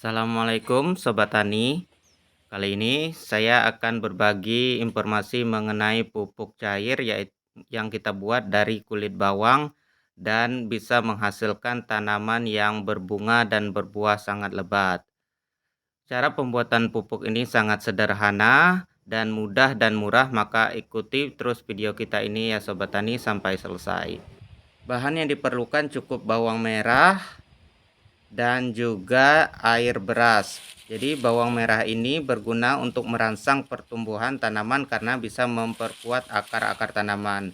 Assalamualaikum Sobat Tani. Kali ini saya akan berbagi informasi mengenai pupuk cair yang kita buat dari kulit bawang dan bisa menghasilkan tanaman yang berbunga dan berbuah sangat lebat. Cara pembuatan pupuk ini sangat sederhana dan mudah dan murah, maka ikuti terus video kita ini ya Sobat Tani sampai selesai. Bahan yang diperlukan cukup bawang merah dan juga air beras. Jadi bawang merah ini berguna untuk merangsang pertumbuhan tanaman karena bisa memperkuat akar-akar tanaman.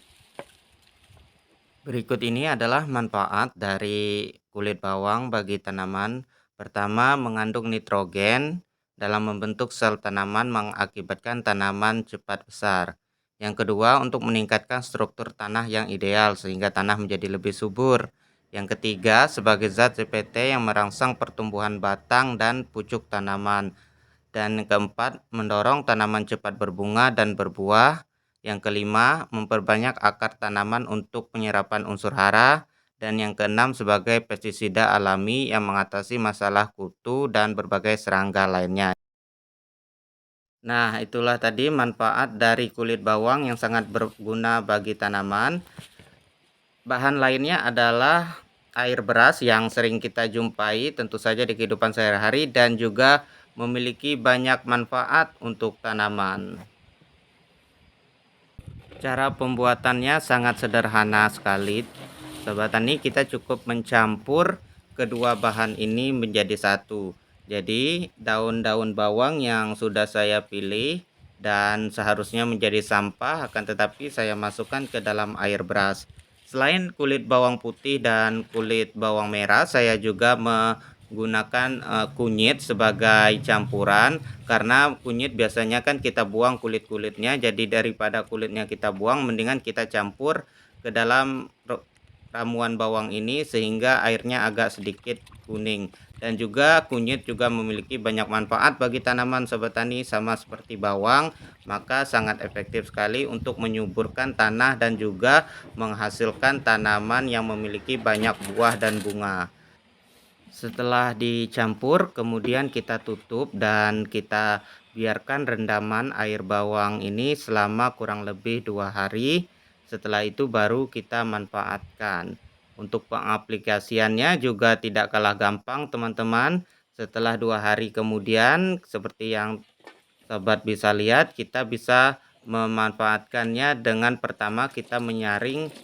Berikut ini adalah manfaat dari kulit bawang bagi tanaman. Pertama, mengandung nitrogen dalam membentuk sel tanaman mengakibatkan tanaman cepat besar. Yang kedua, untuk meningkatkan struktur tanah yang ideal sehingga tanah menjadi lebih subur. Yang ketiga, sebagai zat CPT yang merangsang pertumbuhan batang dan pucuk tanaman. Dan keempat, mendorong tanaman cepat berbunga dan berbuah. Yang kelima, memperbanyak akar tanaman untuk penyerapan unsur hara. Dan yang keenam, sebagai pestisida alami yang mengatasi masalah kutu dan berbagai serangga lainnya. Nah, itulah tadi manfaat dari kulit bawang yang sangat berguna bagi tanaman. Bahan lainnya adalah air beras yang sering kita jumpai tentu saja di kehidupan sehari-hari dan juga memiliki banyak manfaat untuk tanaman. Cara pembuatannya sangat sederhana sekali. Sobat Tani, kita cukup mencampur kedua bahan ini menjadi satu. Jadi daun-daun bawang yang sudah saya pilih dan seharusnya menjadi sampah, akan tetapi saya masukkan ke dalam air beras. Selain kulit bawang putih dan kulit bawang merah, saya juga menggunakan kunyit sebagai campuran, karena kunyit biasanya kan kita buang kulit-kulitnya, jadi daripada kulitnya kita buang, mendingan kita campur ke dalam ramuan bawang ini sehingga airnya agak sedikit kuning. Dan juga kunyit juga memiliki banyak manfaat bagi tanaman Sobat Tani, sama seperti bawang, maka sangat efektif sekali untuk menyuburkan tanah dan juga menghasilkan tanaman yang memiliki banyak buah dan bunga. Setelah dicampur, kemudian kita tutup dan kita biarkan rendaman air bawang ini selama kurang lebih 2 hari. Setelah itu baru kita manfaatkan. Untuk pengaplikasiannya juga tidak kalah gampang teman-teman. Setelah 2 hari kemudian, seperti yang sobat bisa lihat, kita bisa memanfaatkannya dengan pertama kita menyaring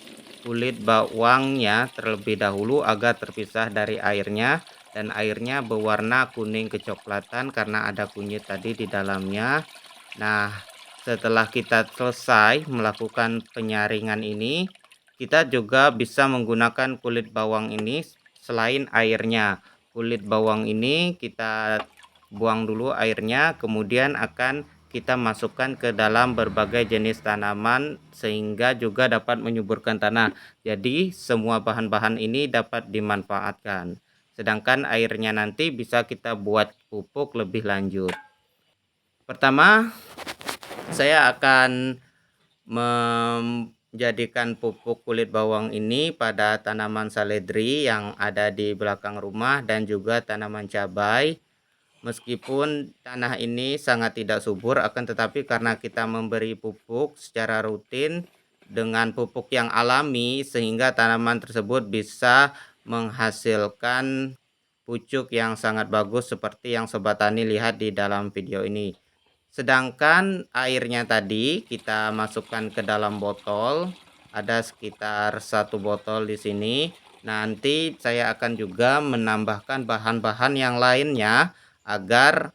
kulit bawangnya terlebih dahulu agar terpisah dari airnya, dan airnya berwarna kuning kecoklatan karena ada kunyit tadi di dalamnya. Nah, setelah kita selesai melakukan penyaringan ini, kita juga bisa menggunakan kulit bawang ini selain airnya. Kulit bawang ini kita buang dulu airnya, kemudian akan kita masukkan ke dalam berbagai jenis tanaman sehingga juga dapat menyuburkan tanah. Jadi semua bahan-bahan ini dapat dimanfaatkan. Sedangkan airnya nanti bisa kita buat pupuk lebih lanjut. Pertama, saya akan menjadikan pupuk kulit bawang ini pada tanaman seledri yang ada di belakang rumah dan juga tanaman cabai. Meskipun tanah ini sangat tidak subur, akan tetapi karena kita memberi pupuk secara rutin dengan pupuk yang alami, sehingga tanaman tersebut bisa menghasilkan pucuk yang sangat bagus seperti yang Sobat Tani lihat di dalam video ini. Sedangkan airnya tadi kita masukkan ke dalam botol, ada sekitar 1 botol di sini. Nanti saya akan juga menambahkan bahan-bahan yang lainnya agar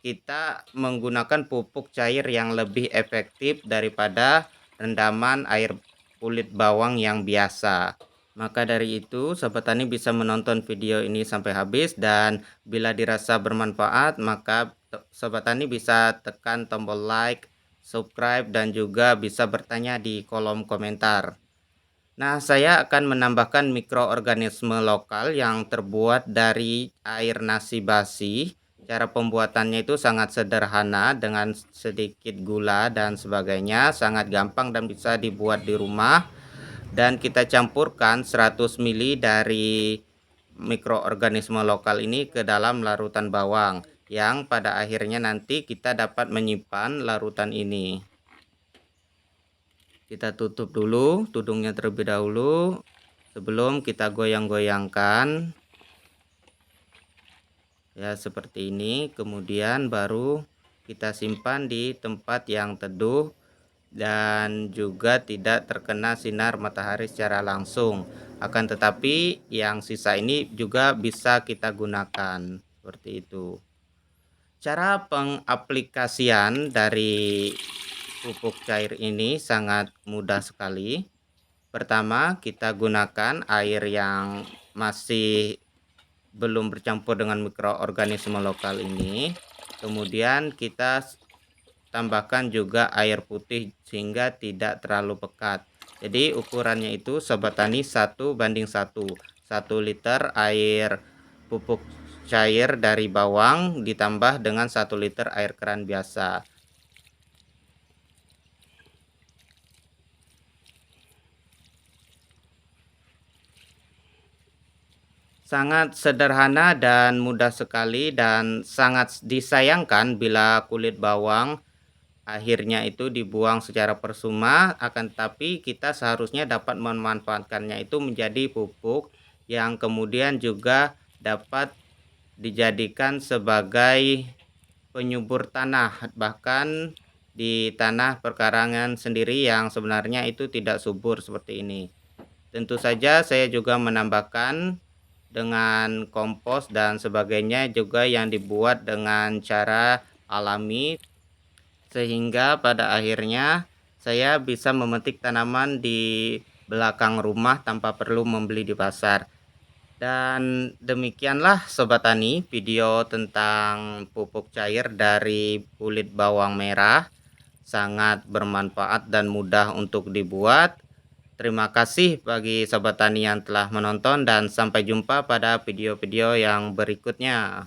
kita menggunakan pupuk cair yang lebih efektif daripada rendaman air kulit bawang yang biasa. Maka dari itu, Sobat Tani bisa menonton video ini sampai habis, dan bila dirasa bermanfaat, maka Sobat Tani bisa tekan tombol like, subscribe, dan juga bisa bertanya di kolom komentar. Nah, saya akan menambahkan mikroorganisme lokal yang terbuat dari air nasi basi. Cara pembuatannya itu sangat sederhana dengan sedikit gula dan sebagainya, sangat gampang dan bisa dibuat di rumah. Dan kita campurkan 100 ml dari mikroorganisme lokal ini ke dalam larutan bawang, yang pada akhirnya nanti kita dapat menyimpan larutan ini. Kita tutup dulu tudungnya terlebih dahulu sebelum kita goyang-goyangkan ya, seperti ini. Kemudian baru kita simpan di tempat yang teduh dan juga tidak terkena sinar matahari secara langsung. Akan tetapi yang sisa ini juga bisa kita gunakan seperti itu. Cara pengaplikasian dari pupuk cair ini sangat mudah sekali. Pertama, kita gunakan air yang masih belum bercampur dengan mikroorganisme lokal ini. Kemudian kita tambahkan juga air putih sehingga tidak terlalu pekat. Jadi ukurannya itu sobat tani 1:1. 1 liter air pupuk cair dari bawang ditambah dengan 1 liter air keran biasa. Sangat sederhana dan mudah sekali, dan sangat disayangkan bila kulit bawang akhirnya itu dibuang secara percuma. Akan tetapi kita seharusnya dapat memanfaatkannya itu menjadi pupuk yang kemudian juga dapat dijadikan sebagai penyubur tanah, bahkan di tanah perkarangan sendiri yang sebenarnya itu tidak subur seperti ini. Tentu saja saya juga menambahkan dengan kompos dan sebagainya juga yang dibuat dengan cara alami, sehingga pada akhirnya saya bisa memetik tanaman di belakang rumah tanpa perlu membeli di pasar. Dan demikianlah sobat tani video tentang pupuk cair dari kulit bawang merah. Sangat bermanfaat dan mudah untuk dibuat. Terima kasih bagi sobat tani yang telah menonton, dan sampai jumpa pada video-video yang berikutnya.